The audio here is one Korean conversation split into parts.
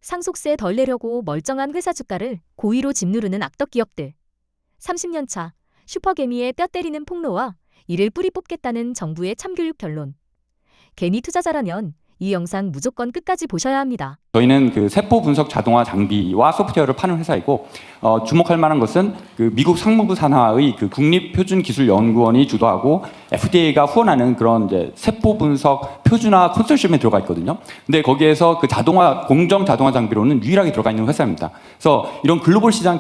상속세 덜 내려고 멀쩡한 회사 주가를 고의로 짓누르는 악덕 기업들. 30년 차 슈퍼개미의 뼈 때리는 폭로와 이를 뿌리 뽑겠다는 정부의 참교육 결론. 개미 투자자라면 이 영상 무조건 끝까지 보셔야 합니다. 저희는 그 세포 분석 자동화 장비와 소프트웨어를 파는 회사이고 주목할 만한 것은 그 미국 상무부 산하의 그 국립표준기술연구원이 주도하고 FDA가 후원하는 그런 이제 세포 분석 표준화 컨소시엄에 들어가 있거든요. 근데 거기에서 그 공정 자동화 장비로는 유일하게 들어가 있는 회사입니다. 그래서 이런 글로벌 시장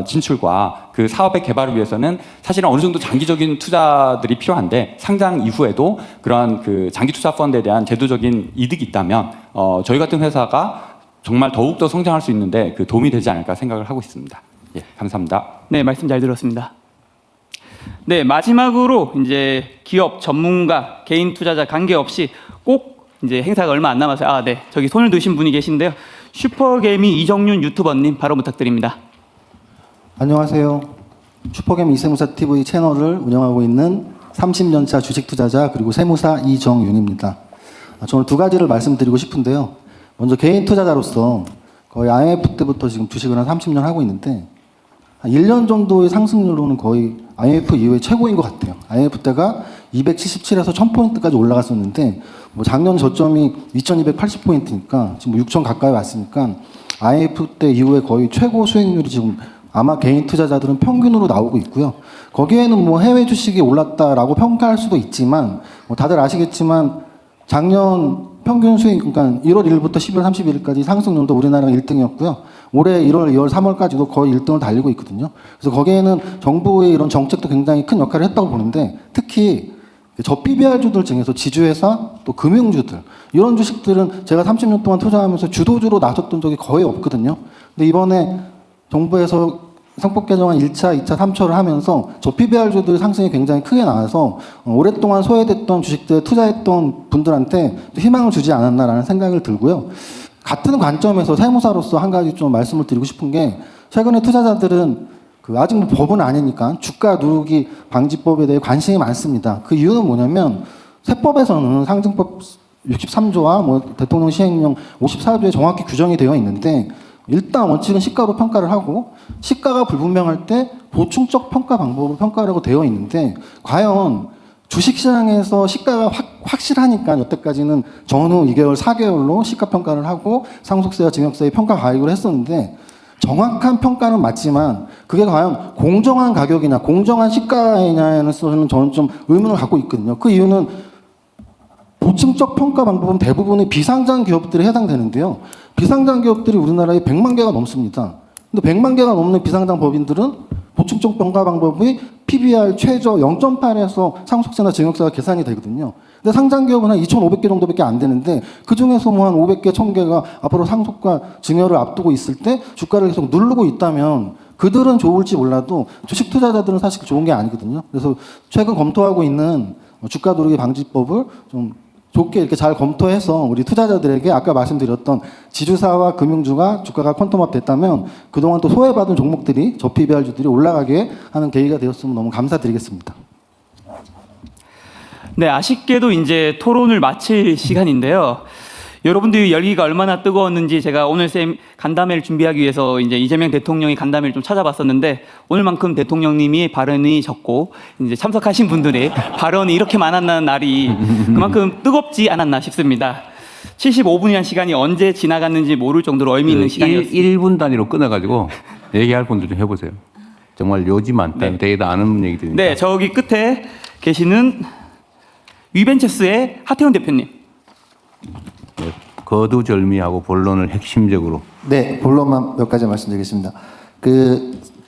진출과 그 사업의 개발을 위해서는 사실은 어느 정도 장기적인 투자들이 필요한데 상장 이후에도 그러한 그 장기 투자 펀드에 대한 제도적인 이득이 있다면 저희 같은 회사가 정말 더욱더 성장할 수 있는데 그 도움이 되지 않을까 생각을 하고 있습니다. 예, 감사합니다. 네, 말씀 잘 들었습니다. 네, 마지막으로 이제 기업, 전문가, 개인 투자자 관계없이 꼭 이제 행사가 얼마 안 남아서 네, 저기 손을 드신 분이 계신데요. 슈퍼개미 이정윤 유튜버님 바로 부탁드립니다. 안녕하세요. 슈퍼개미 이세무사 TV 채널을 운영하고 있는 30년차 주식 투자자 그리고 세무사 이정윤입니다. 저는 두 가지를 말씀드리고 싶은데요. 먼저 개인 투자자로서 거의 IMF 때부터 지금 주식을 한 30년 하고 있는데 한 1년 정도의 상승률로는 거의 IMF 이후에 최고인 것 같아요. IMF 때가 277에서 1000포인트까지 올라갔었는데 뭐 작년 저점이 2280포인트니까 지금 6000 가까이 왔으니까 IMF 때 이후에 거의 최고 수익률이 지금 아마 개인 투자자들은 평균으로 나오고 있고요. 거기에는 뭐 해외 주식이 올랐다라고 평가할 수도 있지만 뭐 다들 아시겠지만 작년 평균 수익, 그러니까 1월 1일부터 12월 31일까지 상승률도 우리나라가 1등이었고요. 올해 1월, 2월, 3월까지도 거의 1등을 달리고 있거든요. 그래서 거기에는 정부의 이런 정책도 굉장히 큰 역할을 했다고 보는데 특히 저PBR주들 중에서 지주회사 또 금융주들 이런 주식들은 제가 30년 동안 투자하면서 주도주로 나섰던 적이 거의 없거든요. 근데 이번에 정부에서 상법 개정안 1차, 2차, 3차를 하면서 저PBR주들 상승이 굉장히 크게 나와서 오랫동안 소외됐던 주식들에 투자했던 분들한테 희망을 주지 않았나라는 생각을 들고요. 같은 관점에서 세무사로서 한 가지 좀 말씀을 드리고 싶은 게 최근에 투자자들은 아직 뭐 법은 아니니까 주가 누르기 방지법에 대해 관심이 많습니다. 그 이유는 뭐냐면 세법에서는 상증법 63조와 뭐 대통령 시행령 54조에 정확히 규정이 되어 있는데 일단 원칙은 시가로 평가를 하고 시가가 불분명할 때 보충적 평가 방법으로 평가하라고 되어 있는데 과연 주식시장에서 시가가 확실하니까 여태까지는 전후 2개월, 4개월로 시가 평가를 하고 상속세와 증여세의 평가 가액을 했었는데 정확한 평가는 맞지만 그게 과연 공정한 가격이냐 공정한 시가이냐에는 저는 좀 의문을 갖고 있거든요. 그 이유는 보충적 평가 방법은 대부분의 비상장 기업들에 해당되는데요. 비상장 기업들이 우리나라에 100만 개가 넘습니다. 근데 100만 개가 넘는 비상장 법인들은 보충적 평가 방법의 PBR 최저 0.8에서 상속세나 증여세가 계산이 되거든요. 근데 상장 기업은 한 2,500개 정도밖에 안 되는데 그 중에서 뭐 한 500개, 1,000개가 앞으로 상속과 증여를 앞두고 있을 때 주가를 계속 누르고 있다면 그들은 좋을지 몰라도 주식 투자자들은 사실 좋은 게 아니거든요. 그래서 최근 검토하고 있는 주가 누르기 방지법을 좀 좋게 이렇게 잘 검토해서 우리 투자자들에게 아까 말씀드렸던 지주사와 금융주가 주가가 퀀텀업 됐다면 그동안 또 소외받은 종목들이 저PBR주들이 올라가게 하는 계기가 되었으면 너무 감사드리겠습니다. 네, 아쉽게도 이제 토론을 마칠 시간인데요. 여러분들이 열기가 얼마나 뜨거웠는지 제가 오늘 간담회를 준비하기 위해서 이제 이재명 대통령의 간담회를 좀 찾아봤었는데 오늘만큼 대통령님이 발언이 적고 이제 참석하신 분들의 발언이 이렇게 많았다는 날이 그만큼 뜨겁지 않았나 싶습니다. 75분이라는 시간이 언제 지나갔는지 모를 정도로 의미 있는 시간이었습니다. 1분 단위로 끊어가지고 얘기할 분들 좀 해보세요. 정말 요지 많다. 되게 다 아는 얘기들이니까. 네, 저기 끝에 계시는 위벤처스의 하태훈 대표님. 거두절미하고 본론을 핵심적으로. 네, 본론만 몇 가지 말씀드리겠습니다.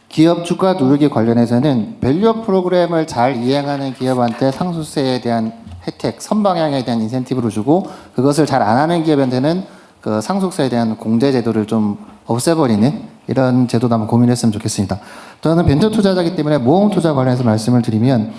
기업 주가 누르기 관련해서는 밸류업 프로그램을 잘 이행하는 기업한테 상속세에 대한 혜택, 선방향에 대한 인센티브를 주고 그것을 잘 안 하는 기업한테는 그 상속세에 대한 공제 제도를 좀 없애버리는 이런 제도도 한번 고민했으면 좋겠습니다. 저는 벤처 투자자이기 때문에 모험 투자 관련해서 말씀을 드리면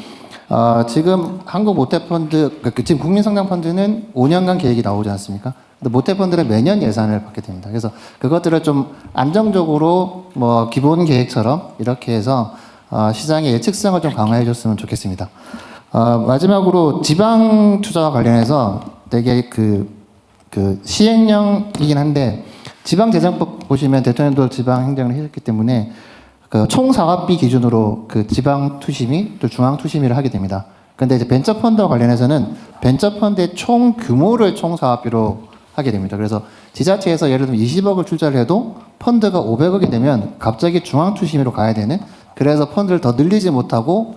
지금 한국 모태펀드, 지금 국민성장펀드는 5년간 계획이 나오지 않습니까? 근데 모태펀드는 매년 예산을 받게 됩니다. 그래서 그것들을 좀 안정적으로 뭐 기본 계획처럼 이렇게 해서 시장의 예측성을 좀 강화해 줬으면 좋겠습니다. 마지막으로 지방 투자와 관련해서 되게 시행령이긴 한데 지방재정법 보시면 대통령도 지방행정을 하셨기 때문에 그 총사업비 기준으로 그 지방투심이 또 중앙투심이를 하게 됩니다. 그런데 이제 벤처펀드와 관련해서는 벤처펀드의 총 규모를 총사업비로 하게 됩니다. 그래서 지자체에서 예를 들면 20억을 출자를 해도 펀드가 500억이 되면 갑자기 중앙투심으로 가야 되는, 그래서 펀드를 더 늘리지 못하고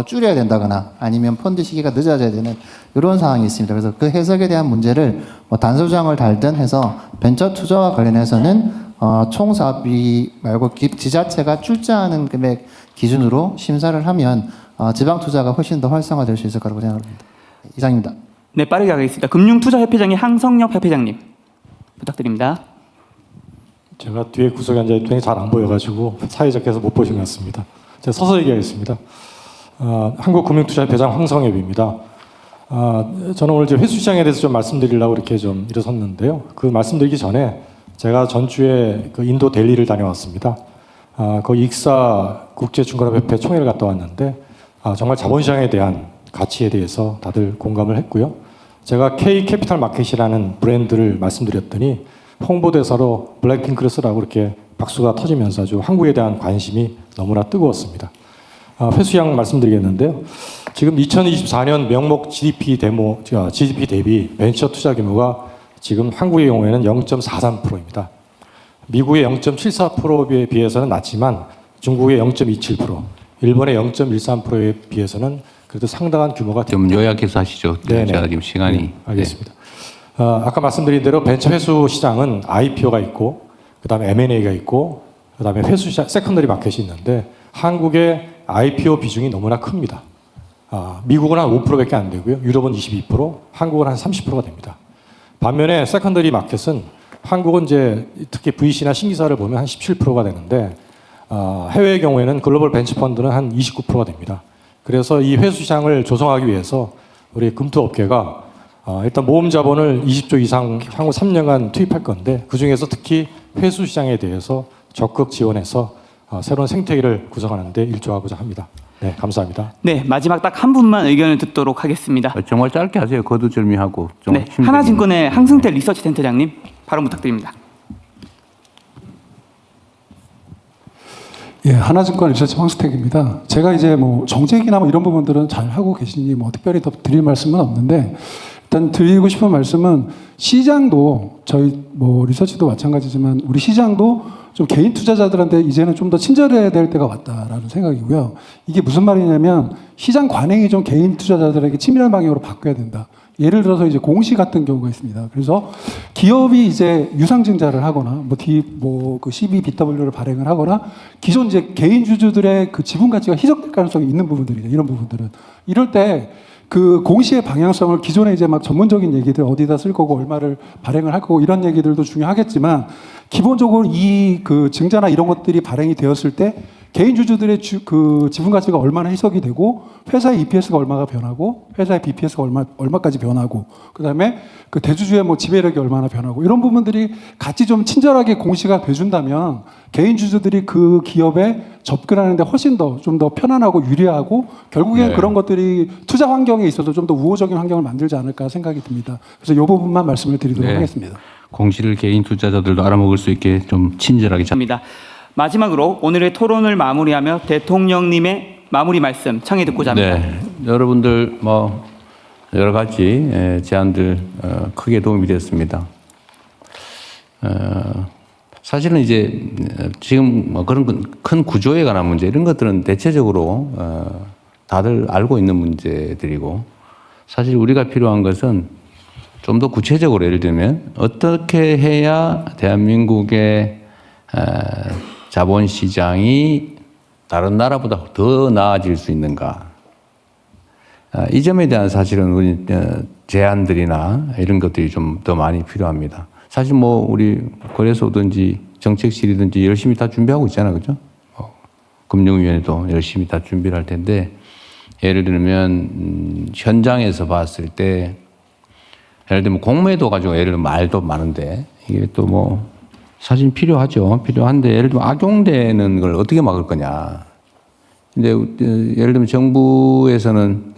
줄여야 된다거나 아니면 펀드 시기가 늦어져야 되는 이런 상황이 있습니다. 그래서 그 해석에 대한 문제를 뭐 단소장을 달든 해서 벤처 투자와 관련해서는 총사업비 말고 지자체가 출자하는 금액 기준으로 심사를 하면 지방 투자가 훨씬 더 활성화될 수 있을 거라고 생각합니다. 이상입니다. 네, 빠르게 가겠습니다. 금융투자협회장의 항성엽 협회장님 부탁드립니다. 제가 뒤에 구석에 앉아 있더니 잘 안 보여가지고 사회적해서 못 보신 것 같습니다. 제가 서서 얘기하겠습니다. 한국금융투자협회장 황성엽입니다. 저는 오늘 회수시장에 대해서 좀 말씀드리려고 이렇게 좀 일어섰는데요. 그 말씀드리기 전에 제가 전주에 그 인도 델리를 다녀왔습니다. 거기 익사 국제중간협회 총회를 갔다 왔는데 정말 자본시장에 대한 가치에 대해서 다들 공감을 했고요. 제가 K 캐피탈 마켓이라는 브랜드를 말씀드렸더니 홍보대사로 블랙핑크를 쓰라고 이렇게 박수가 터지면서 아주 한국에 대한 관심이 너무나 뜨거웠습니다. 회수량 말씀드리겠는데요. 지금 2024년 명목 GDP 대비 벤처 투자 규모가 지금 한국의 경우에는 0.43%입니다. 미국의 0.74%에 비해서는 낮지만 중국의 0.27%, 일본의 0.13%에 비해서는 그래도 상당한 규모가 좀 요약해서 하시죠. 네네. 제가 지금 시간이. 네, 알겠습니다. 아까 말씀드린 대로 벤처 회수 시장은 IPO가 있고, 그다음에 M&A가 있고, 그다음에 회수 시장 세컨더리 마켓이 있는데 한국의 IPO 비중이 너무나 큽니다. 미국은 한 5%밖에 안 되고요. 유럽은 22%, 한국은 한 30%가 됩니다. 반면에 세컨더리 마켓은 한국은 이제 특히 VC나 신기사를 보면 한 17%가 되는데 해외의 경우에는 글로벌 벤처 펀드는 한 29%가 됩니다. 그래서 이 회수 시장을 조성하기 위해서 우리 금투업계가 일단 모금 자본을 20조 이상 향후 3년간 투입할 건데 그중에서 특히 회수 시장에 대해서 적극 지원해서 새로운 생태계를 구성하는 데 일조하고자 합니다. 네, 감사합니다. 네, 마지막 딱 한 분만 의견을 듣도록 하겠습니다. 정말 짧게 하세요. 거두절미하고. 좀 네, 힘들게. 하나증권의 항승태 리서치 센터장님 발언 부탁드립니다. 예, 하나증권 리서치 황수택입니다. 제가 이제 뭐 정책이나 뭐 이런 부분들은 잘 하고 계시니 뭐 특별히 더 드릴 말씀은 없는데 일단 드리고 싶은 말씀은 시장도 저희 뭐 리서치도 마찬가지지만 우리 시장도 좀 개인 투자자들한테 이제는 좀 더 친절해야 될 때가 왔다라는 생각이고요. 이게 무슨 말이냐면 시장 관행이 좀 개인 투자자들에게 치밀한 방향으로 바뀌어야 된다. 예를 들어서 이제 공시 같은 경우가 있습니다. 그래서 기업이 이제 유상증자를 하거나 그 CBBW를 발행을 하거나 기존 이제 개인 주주들의 그 지분 가치가 희석될 가능성이 있는 부분들이죠. 이런 부분들은 이럴 때 그 공시의 방향성을 기존에 이제 막 전문적인 얘기들 어디다 쓸 거고 얼마를 발행을 할 거고 이런 얘기들도 중요하겠지만 기본적으로 이 그 증자나 이런 것들이 발행이 되었을 때 개인 주주들의 그 지분 가치가 얼마나 해석이 되고 회사의 EPS가 얼마가 변하고 회사의 BPS가 얼마까지 변하고 그다음에 그 대주주의 뭐 지배력이 얼마나 변하고 이런 부분들이 같이 좀 친절하게 공시가 돼준다면 개인 주주들이 그 기업에 접근하는데 훨씬 더 좀 더 편안하고 유리하고 결국엔 네. 그런 것들이 투자 환경에 있어서 좀 더 우호적인 환경을 만들지 않을까 생각이 듭니다. 그래서 이 부분만 말씀을 드리도록 네. 하겠습니다. 공시를 개인 투자자들도 알아먹을 수 있게 좀 친절하게 입니다. 마지막으로 오늘의 토론을 마무리하며 대통령님의 마무리 말씀 청해 듣고자 합니다. 네, 여러분들 뭐 여러 가지 제안들 크게 도움이 됐습니다. 사실은 이제 지금 뭐 그런 큰 구조에 관한 문제 이런 것들은 대체적으로 다들 알고 있는 문제들이고 사실 우리가 필요한 것은 좀 더 구체적으로 예를 들면 어떻게 해야 대한민국의 자본시장이 다른 나라보다 더 나아질 수 있는가. 이 점에 대한 사실은 우리 제안들이나 이런 것들이 좀 더 많이 필요합니다. 사실 뭐 우리 거래소든지 정책실이든지 열심히 다 준비하고 있잖아요. 그죠? 금융위원회도 열심히 다 준비를 할 텐데 예를 들면 현장에서 봤을 때 예를 들면 공매도 가지고 예를 들면 말도 많은데 이게 또 뭐 사실 필요하죠. 필요한데 예를 들면 악용되는 걸 어떻게 막을 거냐. 근데 예를 들면 정부에서는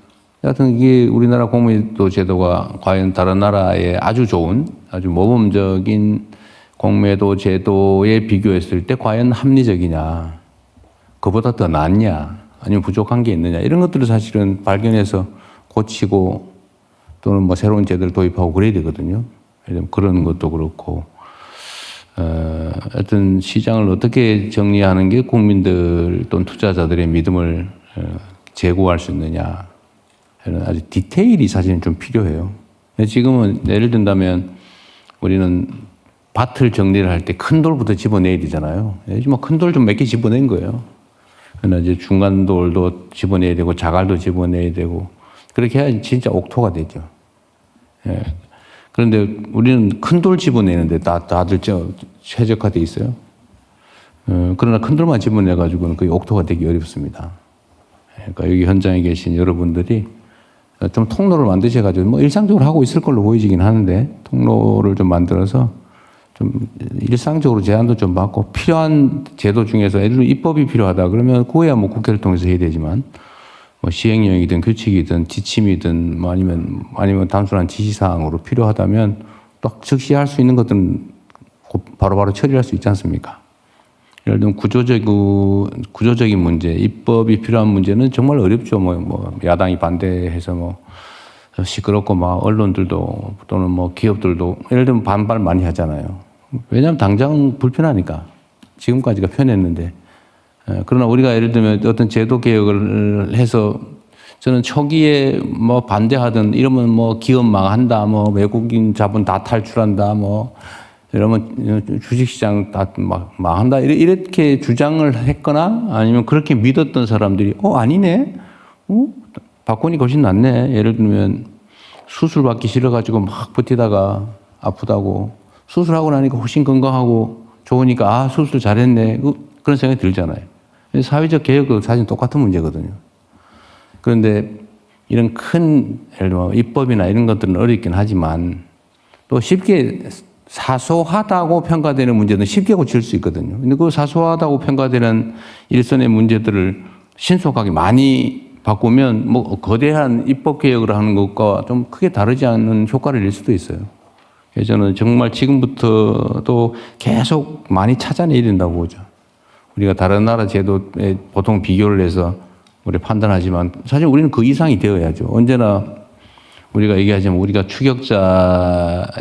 여하튼 이게 우리나라 공매도 제도가 과연 다른 나라에 아주 좋은 아주 모범적인 공매도 제도에 비교했을 때 과연 합리적이냐, 그보다 더 낫냐, 아니면 부족한 게 있느냐, 이런 것들을 사실은 발견해서 고치고 또는 뭐 새로운 제도를 도입하고 그래야 되거든요. 그런 것도 그렇고, 어떤 시장을 어떻게 정리하는 게 국민들 또는 투자자들의 믿음을 제고할 수 있느냐, 이런 아주 디테일이 사실은 좀 필요해요. 지금은 예를 든다면 우리는 밭을 정리를 할 때 큰 돌부터 집어내야 되잖아요. 뭐 큰 돌 좀 몇 개 집어낸 거예요. 그러나 이제 중간 돌도 집어내야 되고 자갈도 집어내야 되고 그렇게 해야 진짜 옥토가 되죠. 예. 그런데 우리는 큰 돌 집어내는데 다들 최적화돼 있어요. 그러나 큰 돌만 집어내 가지고는 거의 옥토가 되기 어렵습니다. 그러니까 여기 현장에 계신 여러분들이 좀 통로를 만드셔 가지고 뭐 일상적으로 하고 있을 걸로 보이지긴 하는데 통로를 좀 만들어서 좀 일상적으로 제한도 좀 받고 필요한 제도 중에서 예를 들어 입법이 필요하다 그러면 그거야 뭐 국회를 통해서 해야 되지만 뭐 시행령이든 규칙이든 지침이든 뭐 아니면 단순한 지시사항으로 필요하다면 딱 즉시 할 수 있는 것들은 바로바로 처리할 수 있지 않습니까? 예를 들면 구조적인 문제, 입법이 필요한 문제는 정말 어렵죠. 뭐 야당이 반대해서 뭐 시끄럽고 막 언론들도 또는 뭐 기업들도 예를 들면 반발 많이 하잖아요. 왜냐하면 당장 불편하니까 지금까지가 편했는데 그러나 우리가 예를 들면 어떤 제도 개혁을 해서 저는 초기에 뭐 반대하던 이러면 뭐 기업 망한다, 뭐 외국인 자본 다 탈출한다, 뭐 이러면 주식시장 다 망한다 이렇게 주장을 했거나 아니면 그렇게 믿었던 사람들이 아니네, 바꾸니 훨씬 낫네. 예를 들면 수술 받기 싫어가지고 막 버티다가 아프다고 수술하고 나니까 훨씬 건강하고 좋으니까 수술 잘했네 그런 생각이 들잖아요. 사회적 개혁도 사실 똑같은 문제거든요. 그런데 이런 큰 예를 들면 입법이나 이런 것들은 어렵긴 하지만 또 쉽게 사소하다고 평가되는 문제는 쉽게 고칠 수 있거든요. 근데 그 사소하다고 평가되는 일선의 문제들을 신속하게 많이 바꾸면 뭐 거대한 입법 개혁을 하는 것과 좀 크게 다르지 않은 효과를 낼 수도 있어요. 그래서 저는 정말 지금부터도 계속 많이 찾아내야 된다고 보죠. 우리가 다른 나라 제도에 보통 비교를 해서 우리 판단하지만 사실 우리는 그 이상이 되어야죠. 언제나 우리가 얘기하자면 우리가 추격자의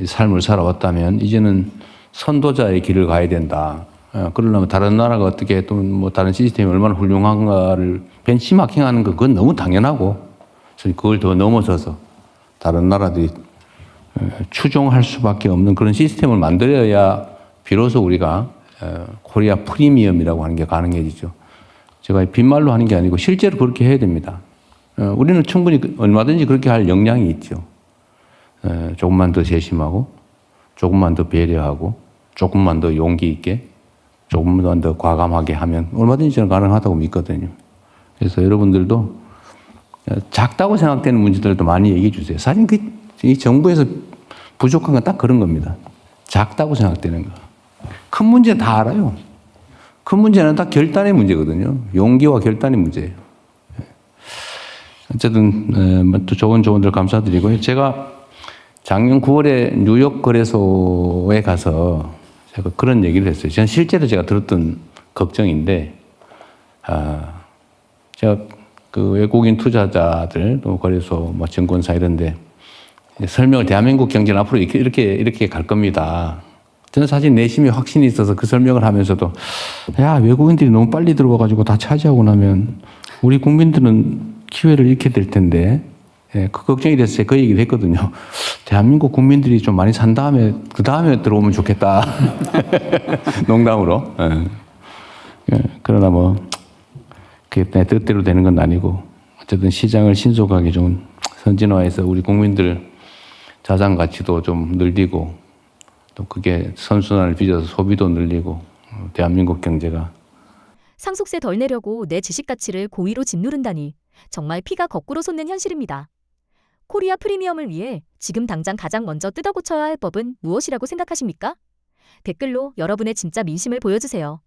삶을 살아왔다면 이제는 선도자의 길을 가야 된다. 그러려면 다른 나라가 어떻게 또 뭐 다른 시스템이 얼마나 훌륭한가를 벤치마킹하는 거 그건 너무 당연하고 그걸 더 넘어서서 다른 나라들이 추종할 수밖에 없는 그런 시스템을 만들어야 비로소 우리가 코리아 프리미엄이라고 하는 게 가능해지죠. 제가 빈말로 하는 게 아니고 실제로 그렇게 해야 됩니다. 우리는 충분히 얼마든지 그렇게 할 역량이 있죠. 조금만 더 세심하고 조금만 더 배려하고 조금만 더 용기 있게 조금만 더 과감하게 하면 얼마든지 저는 가능하다고 믿거든요. 그래서 여러분들도 작다고 생각되는 문제들도 많이 얘기해 주세요. 사실 이 정부에서 부족한 건 딱 그런 겁니다. 작다고 생각되는 거. 큰 문제 다 알아요. 큰 문제는 다 결단의 문제거든요. 용기와 결단의 문제예요. 어쨌든 또 좋은 조언들 감사드리고요. 제가 작년 9월에 뉴욕 거래소에 가서 제가 그런 얘기를 했어요. 저는 실제로 제가 들었던 걱정인데, 제가 그 외국인 투자자들 또 거래소 뭐 증권사 이런데 설명을 대한민국 경제는 앞으로 이렇게 갈 겁니다. 저는 사실 내심에 확신이 있어서 그 설명을 하면서도 외국인들이 너무 빨리 들어와가지고 다 차지하고 나면 우리 국민들은 기회를 잃게 될 텐데 그 걱정이 돼서 제가 그 얘기를 했거든요. 대한민국 국민들이 좀 많이 산 다음에 그 다음에 들어오면 좋겠다. 농담으로. 그러나 뭐 그게 내 뜻대로 되는 건 아니고 어쨌든 시장을 신속하게 좀 선진화해서 우리 국민들 자산 가치도 좀 늘리고 또 그게 선순환을 빚어서 소비도 늘리고 대한민국 경제가 상속세 덜 내려고 내 지식 가치를 고의로 짓누른다니 정말 피가 거꾸로 솟는 현실입니다. 코리아 프리미엄을 위해 지금 당장 가장 먼저 뜯어 고쳐야 할 법은 무엇이라고 생각하십니까? 댓글로 여러분의 진짜 민심을 보여주세요.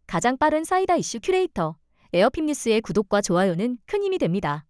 가장 빠른 사이다 이슈 큐레이터 에어핍 뉴스의 구독과 좋아요는 큰 힘이 됩니다.